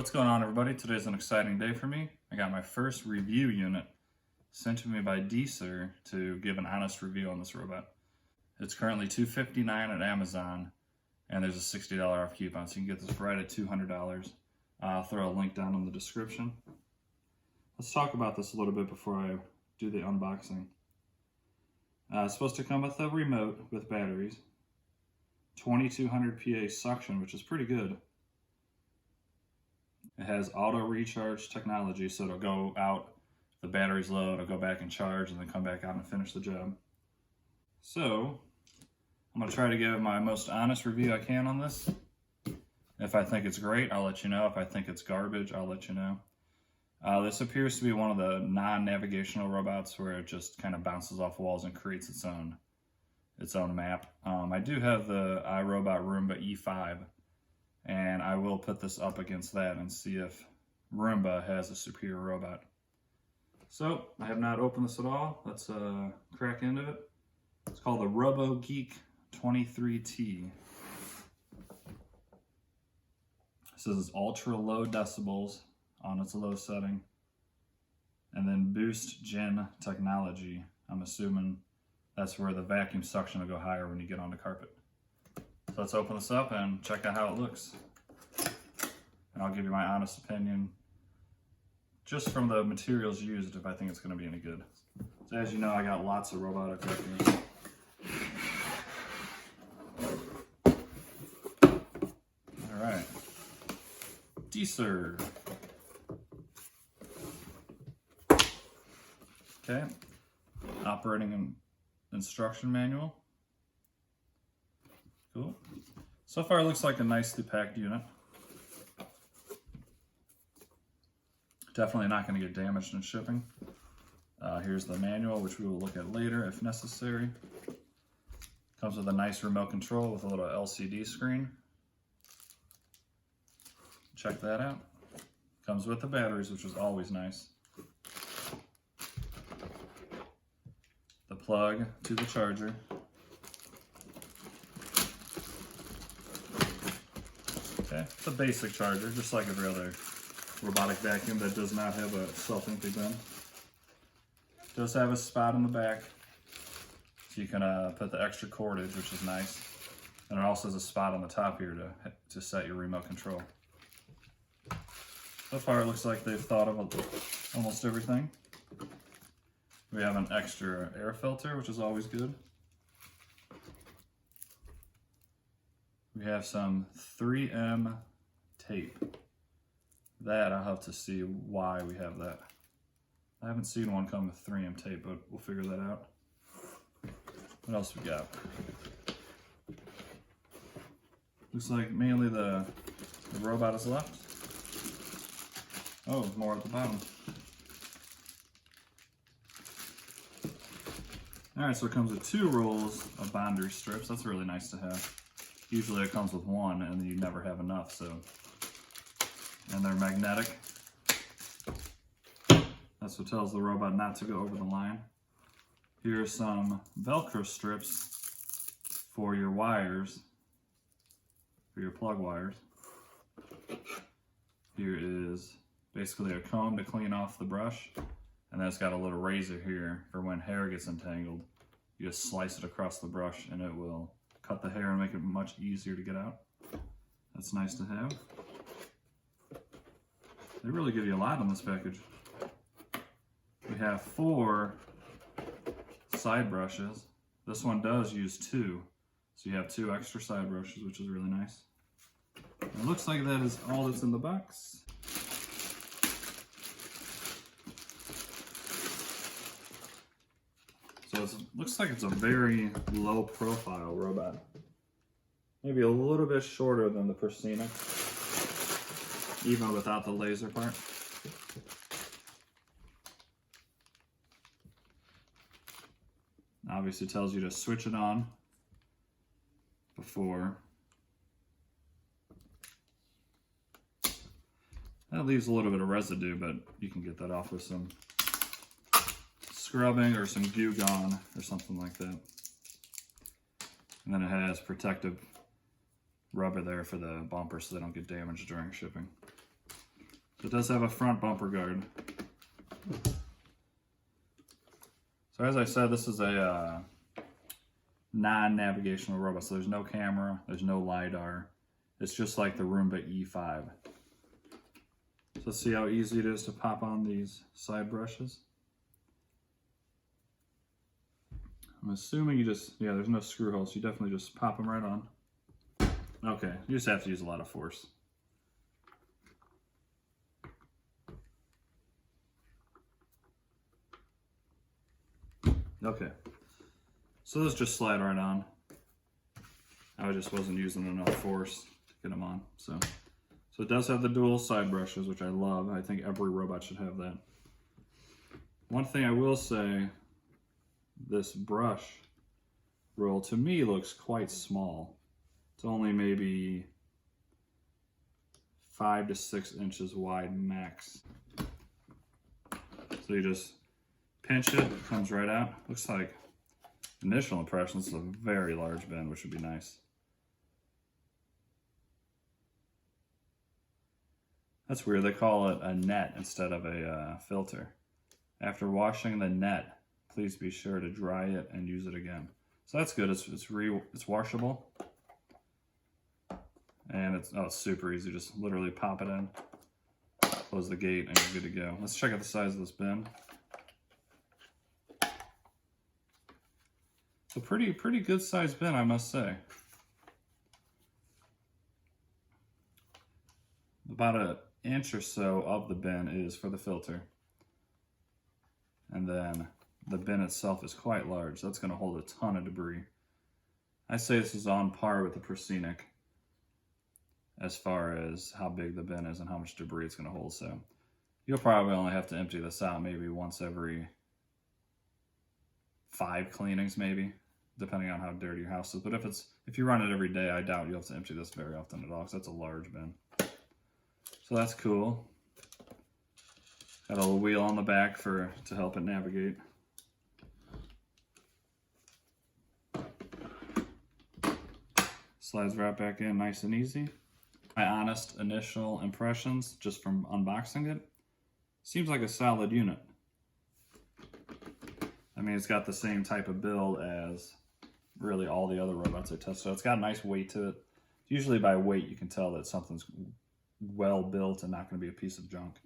What's going on, everybody? Today's an exciting day for me. I got my first review unit sent to me by Dser to give an honest review on this robot. It's currently $259 at Amazon, and there's a $60 off coupon, so you can get this right at $200. I'll throw a link down in the description. Let's talk about this a little bit before I do the unboxing. It's supposed to come with a remote with batteries, 2200 PA suction, which is pretty good. It has auto recharge technology, so it'll go out, the battery's low, it'll go back and charge and then come back out and finish the job. So, I'm going to try to give my most honest review I can on this. If I think it's great, I'll let you know. If I think it's garbage, I'll let you know. This appears to be one of the non-navigational robots where it just kind of bounces off walls and creates its own map. I do have the iRobot Roomba E5. And I will put this up against that and see if Roomba has a superior robot. So, I have not opened this at all. Let's crack into it. It's called the RoboGeek 23T. It says it's ultra low decibels on its low setting. And then boost gen technology. I'm assuming that's where the vacuum suction will go higher when you get on the carpet. So let's open this up and check out how it looks. And I'll give you my honest opinion, just from the materials used, if I think it's going to be any good. So as you know, I got lots of robotic vacuums. Alright. Dser. Okay. Operating instruction manual. Cool. So far it looks like a nicely packed unit. Definitely not going to get damaged in shipping. Here's the manual, which we will look at later if necessary. Comes with a nice remote control with a little LCD screen. Check that out. Comes with the batteries, which is always nice. The plug to the charger. Okay, it's a basic charger, just like every other robotic vacuum that does not have a self-empty bin. It does have a spot in the back, so you can put the extra cordage, which is nice. And it also has a spot on the top here to set your remote control. So far it looks like they've thought of almost everything. We have an extra air filter, which is always good. We have some 3M tape. That I'll have to see why we have that. I haven't seen one come with 3M tape, but we'll figure that out. What else we got? Looks like mainly the robot is left. Oh, more at the bottom. Alright, so it comes with 2 rolls of boundary strips. That's really nice to have. Usually it comes with 1 and you never have enough, so. And they're magnetic. That's what tells the robot not to go over the line. Here are some Velcro strips for your wires, for your plug wires. Here is basically a comb to clean off the brush, and then it's got a little razor here for when hair gets entangled. You just slice it across the brush and it will cut the hair and make it much easier to get out. That's nice to have. They really give you a lot in this package. We have 4 side brushes. This one does use 2, so you have 2 extra side brushes, which is really nice. It looks like that is all that's in the box. So it looks like it's a very low profile robot. Maybe a little bit shorter than the Persina, even without the laser part. Obviously tells you to switch it on before. That leaves a little bit of residue, but you can get that off with some scrubbing or some Goo Gone or something like that. And then it has protective rubber there for the bumper so they don't get damaged during shipping. It does have a front bumper guard. So as I said, this is a non-navigational robot. So there's no camera, there's no LiDAR. It's just like the Roomba E5. So let's see how easy it is to pop on these side brushes. I'm assuming you just, yeah, there's no screw holes. You definitely just pop them right on. Okay, you just have to use a lot of force. Okay, so those just slide right on. I just wasn't using enough force to get them on. So it does have the dual side brushes, which I love. I think every robot should have that. One thing I will say, this brush roll to me looks quite small. It's only maybe 5 to 6 inches wide max. So you just pinch it comes right out. Looks like initial impressions is a very large bin, which would be nice. That's weird, they call it a net instead of a filter. After washing the net, please be sure to dry it and use it again. So that's good, it's washable. And it's super easy, just literally pop it in, close the gate, and you're good to go. Let's check out the size of this bin. It's a pretty good sized bin, I must say. About an inch or so of the bin is for the filter. And then the bin itself is quite large. That's going to hold a ton of debris. I say this is on par with the Proscenic as far as how big the bin is and how much debris it's going to hold. So you'll probably only have to empty this out maybe once every 5 cleanings maybe, depending on how dirty your house is. But if you run it every day, I doubt you'll have to empty this very often at all, because that's a large bin. So that's cool. Got a little wheel on the back to help it navigate. Slides right back in nice and easy. My honest initial impressions, just from unboxing it, seems like a solid unit. I mean, it's got the same type of build as really all the other robots I tested. So it's got a nice weight to it. Usually by weight, you can tell that something's well built and not going to be a piece of junk.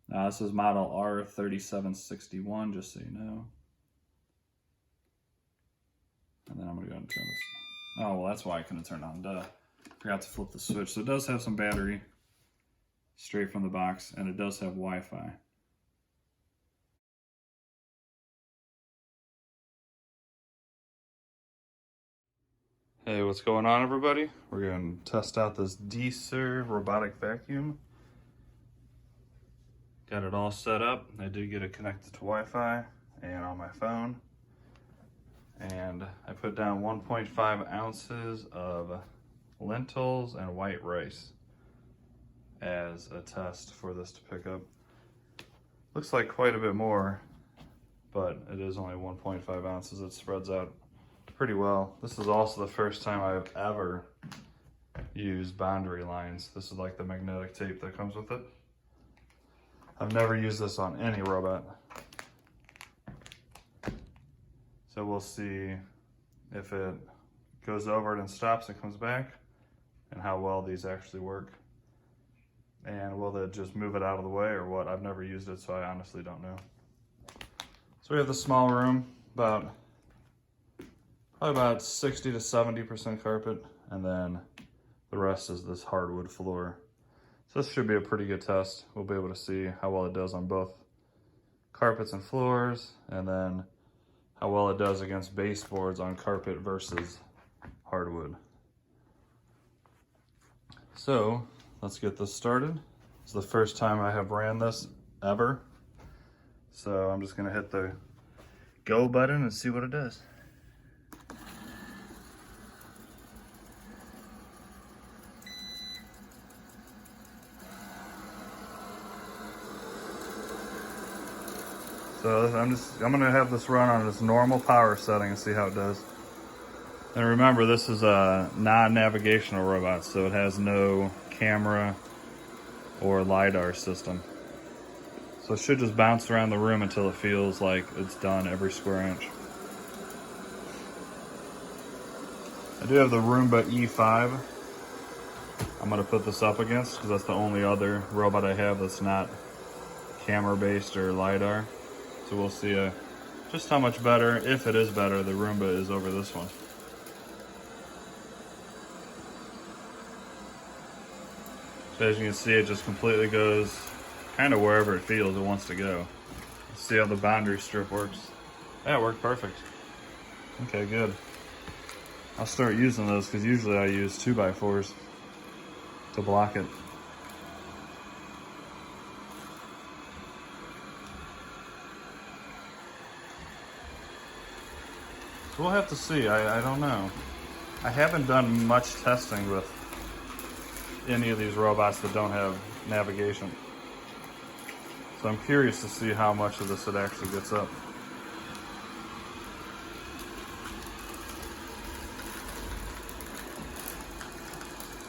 This is model R3761, just so you know. And then I'm going to go and turn this. Oh, well, that's why I couldn't turn it on. Duh. Forgot to flip the switch. So it does have some battery straight from the box, and it does have Wi-Fi. Hey, what's going on, everybody? We're going to test out this Dser robotic vacuum. Got it all set up. I did get it connected to Wi-Fi and on my phone. And I put down 1.5 ounces of lentils and white rice as a test for this to pick up. Looks like quite a bit more, but it is only 1.5 ounces. It spreads out pretty well. This is also the first time I've ever used boundary lines. This is like the magnetic tape that comes with it. I've never used this on any robot. So we'll see if it goes over it and stops and comes back, and how well these actually work. And will it just move it out of the way or what? I've never used it, so I honestly don't know. So we have the small room, probably about 60 to 70% carpet, and then the rest is this hardwood floor. So this should be a pretty good test. We'll be able to see how well it does on both carpets and floors, and then how well it does against baseboards on carpet versus hardwood. So let's get this started. It's the first time I have ran this ever. So I'm just gonna hit the go button and see what it does. So I'm gonna have this run on its normal power setting and see how it does. And remember, this is a non-navigational robot, so it has no camera, or LiDAR system. So it should just bounce around the room until it feels like it's done every square inch. I do have the Roomba E5. I'm gonna put this up against because that's the only other robot I have that's not camera based or LiDAR. So we'll see just how much better, if it is better, the Roomba is over this one. So as you can see, it just completely goes kind of wherever it feels it wants to go. Let's see how the boundary strip works. Yeah, it worked perfect. Okay, good. I'll start using those because usually I use 2x4s to block it. So we'll have to see. I don't know. I haven't done much testing with any of these robots that don't have navigation. So I'm curious to see how much of this it actually gets up.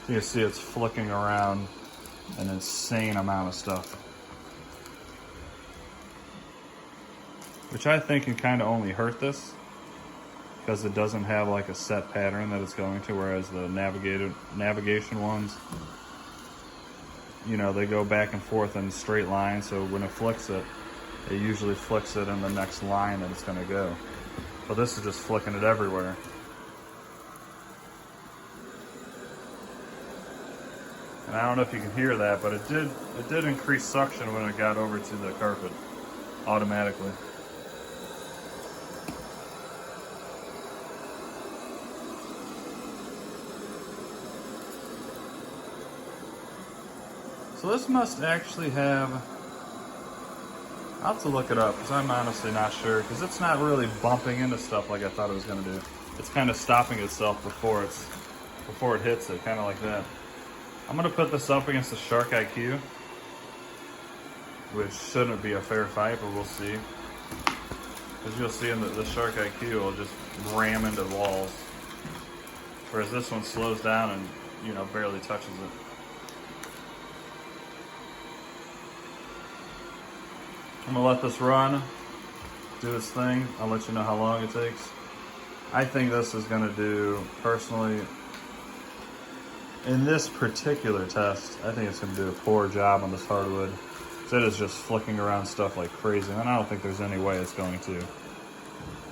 You can see it's flicking around an insane amount of stuff. Which I think can kind of only hurt this because it doesn't have like a set pattern that it's going to, whereas the navigation ones, you know, they go back and forth in straight lines, so when it flicks it, it usually flicks it in the next line that it's going to go. But this is just flicking it everywhere. And I don't know if you can hear that, but it did increase suction when it got over to the carpet automatically. So this must actually have, I'll have to look it up because I'm honestly not sure, because it's not really bumping into stuff like I thought it was going to do. It's kind of stopping itself before it hits it, kind of like that. I'm going to put this up against the Shark IQ, which shouldn't be a fair fight, but we'll see. As you'll see, in the Shark IQ will just ram into walls, whereas this one slows down and, you know, barely touches it. I'm gonna let this run, do its thing. I'll let you know how long it takes. I think this is gonna do, personally, in this particular test, I think it's gonna do a poor job on this hardwood. So it is just flicking around stuff like crazy, and I don't think there's any way it's going to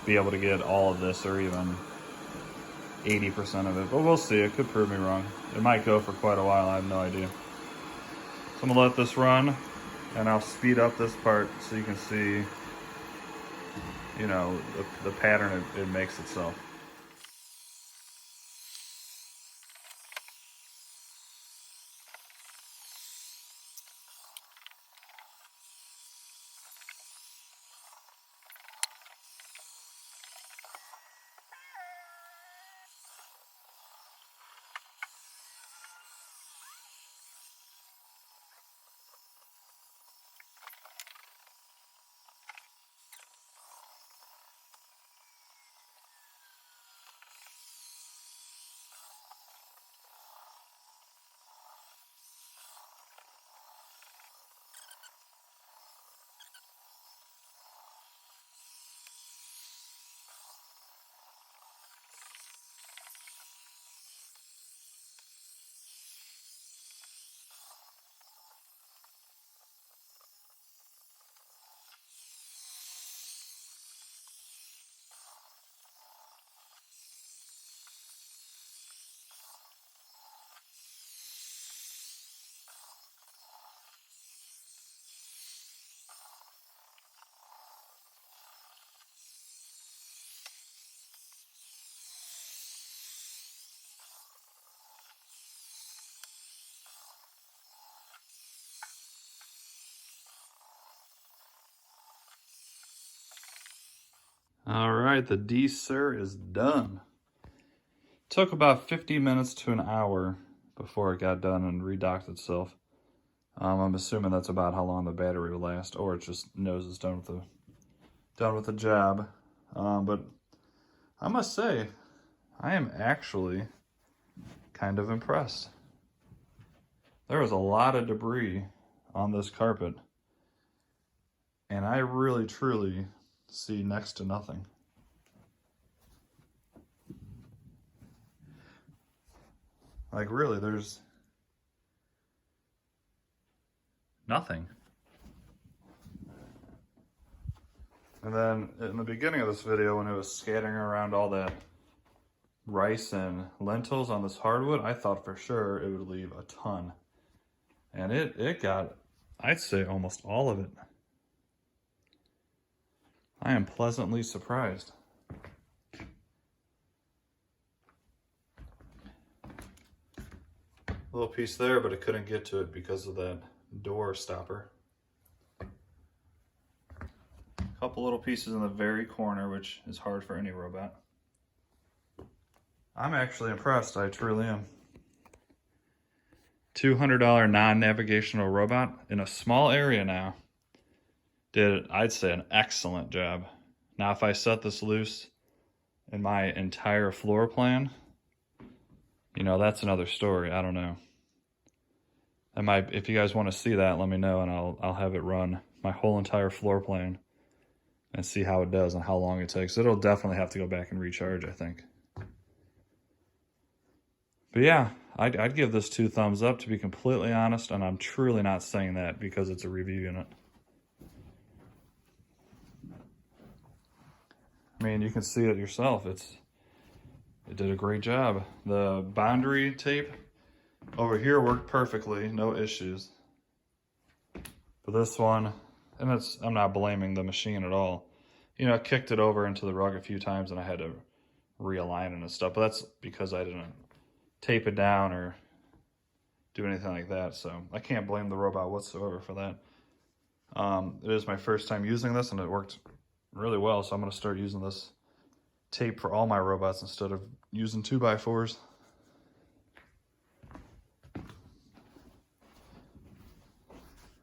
be able to get all of this or even 80% of it, but we'll see. It could prove me wrong. It might go for quite a while, I have no idea. So I'm gonna let this run, and I'll speed up this part so you can see, you know, the pattern it makes itself. All right, the Dser is done. Took about 50 minutes to an hour before it got done and redocked itself. I'm assuming that's about how long the battery will last, or it just knows it's done with the job. But I must say, I am actually kind of impressed. there was a lot of debris on this carpet, and I really truly see next to nothing. Like really, there's nothing. And then in the beginning of this video, when it was scattering around all that rice and lentils on this hardwood, I thought for sure it would leave a ton. And it got, I'd say, almost all of it. I am pleasantly surprised. A little piece there, but it couldn't get to it because of that door stopper. A couple little pieces in the very corner, which is hard for any robot. I'm actually impressed, I truly am. $200 non-navigational robot in a small area now. Did, I'd say, an excellent job. Now if I set this loose in my entire floor plan, you know, that's another story. I don't know. I might, if you guys want to see that, let me know, and I'll have it run my whole entire floor plan and see how it does and how long it takes. It'll definitely have to go back and recharge, I think. But yeah, I'd give this 2 thumbs up, to be completely honest, and I'm truly not saying that because it's a review unit. I mean, you can see it yourself. It did a great job. The boundary tape over here worked perfectly, no issues. But this one, and I'm not blaming the machine at all. You know, I kicked it over into the rug a few times and I had to realign it and stuff, but that's because I didn't tape it down or do anything like that, so I can't blame the robot whatsoever for that. It is my first time using this and it worked really well, so I'm going to start using this tape for all my robots instead of using 2x4s.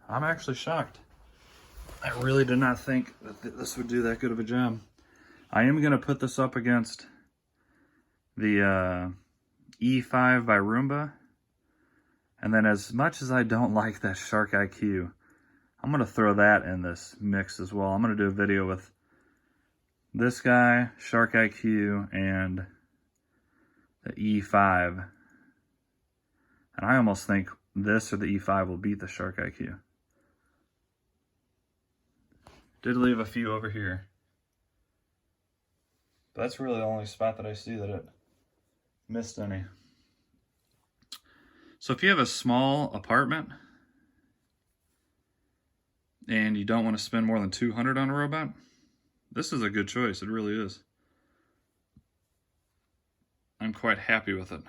I'm actually shocked. I really did not think that this would do that good of a job. I am going to put this up against the E5 by Roomba. And then as much as I don't like that Shark IQ, I'm going to throw that in this mix as well. I'm going to do a video with this guy, Shark IQ, and the E5. And I almost think this or the E5 will beat the Shark IQ. Did leave a few over here. But that's really the only spot that I see that it missed any. So if you have a small apartment and you don't want to spend more than $200 on a robot, this is a good choice. It really is. I'm quite happy with it.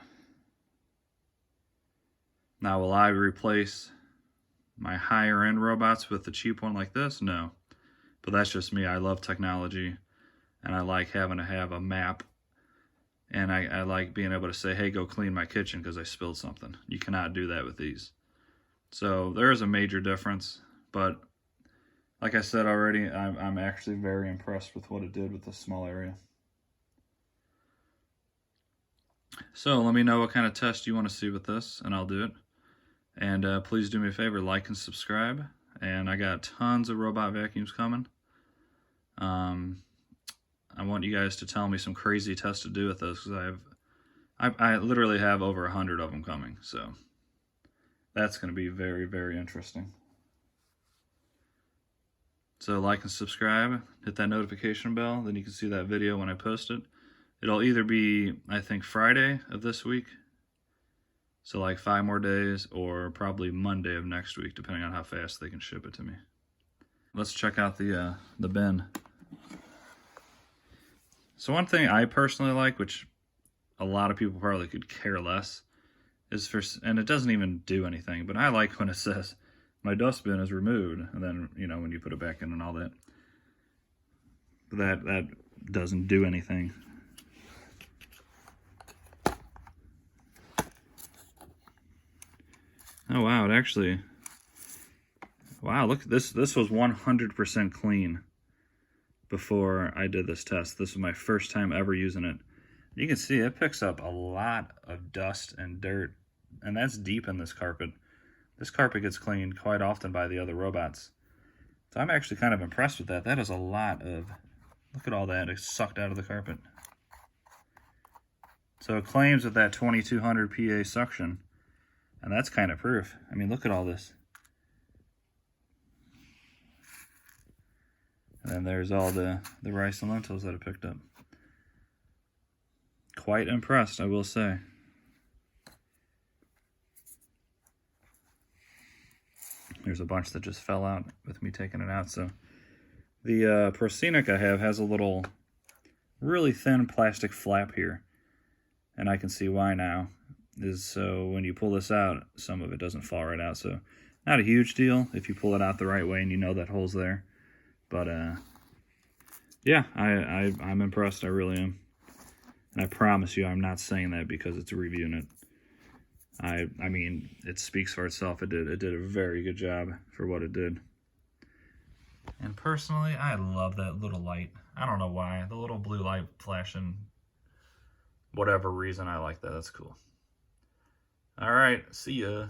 Now, will I replace my higher end robots with a cheap one like this? No. But that's just me. I love technology and I like having to have a map, and I like being able to say, hey, go clean my kitchen because I spilled something. You cannot do that with these. So there is a major difference, but like I said already, I'm actually very impressed with what it did with this small area. So let me know what kind of test you want to see with this, and I'll do it. And please do me a favor, like and subscribe. And I got tons of robot vacuums coming. I want you guys to tell me some crazy tests to do with this, because I literally have over 100 of them coming. So that's going to be very, very interesting. So like and subscribe, hit that notification bell, then you can see that video when I post it. It'll either be, I think, Friday of this week, so like 5 more days, or probably Monday of next week, depending on how fast they can ship it to me. Let's check out the bin. So one thing I personally like, which a lot of people probably could care less, is and it doesn't even do anything, but I like when it says my dustbin is removed, and then, you know, when you put it back in and all that. But that doesn't do anything. Oh wow, it actually, wow, look, this was 100% clean before I did this test. This was my first time ever using it. You can see it picks up a lot of dust and dirt, and that's deep in this carpet. This carpet gets cleaned quite often by the other robots. So I'm actually kind of impressed with that. That is a lot of, look at all that, it's sucked out of the carpet. So it claims with that 2200 PA suction, and that's kind of proof. I mean, look at all this. And then there's all the rice and lentils that I picked up. Quite impressed, I will say. There's a bunch that just fell out with me taking it out. So the porcinic I have has a little really thin plastic flap here. And I can see why now. Is so when you pull this out, some of it doesn't fall right out. So not a huge deal if you pull it out the right way and you know that hole's there. But yeah, I'm impressed. I really am. And I promise you, I'm not saying that because it's reviewing it. I mean, it speaks for itself. It did a very good job for what it did. And personally, I love that little light. I don't know why. The little blue light flashing, whatever reason, I like that. That's cool. All right, see ya.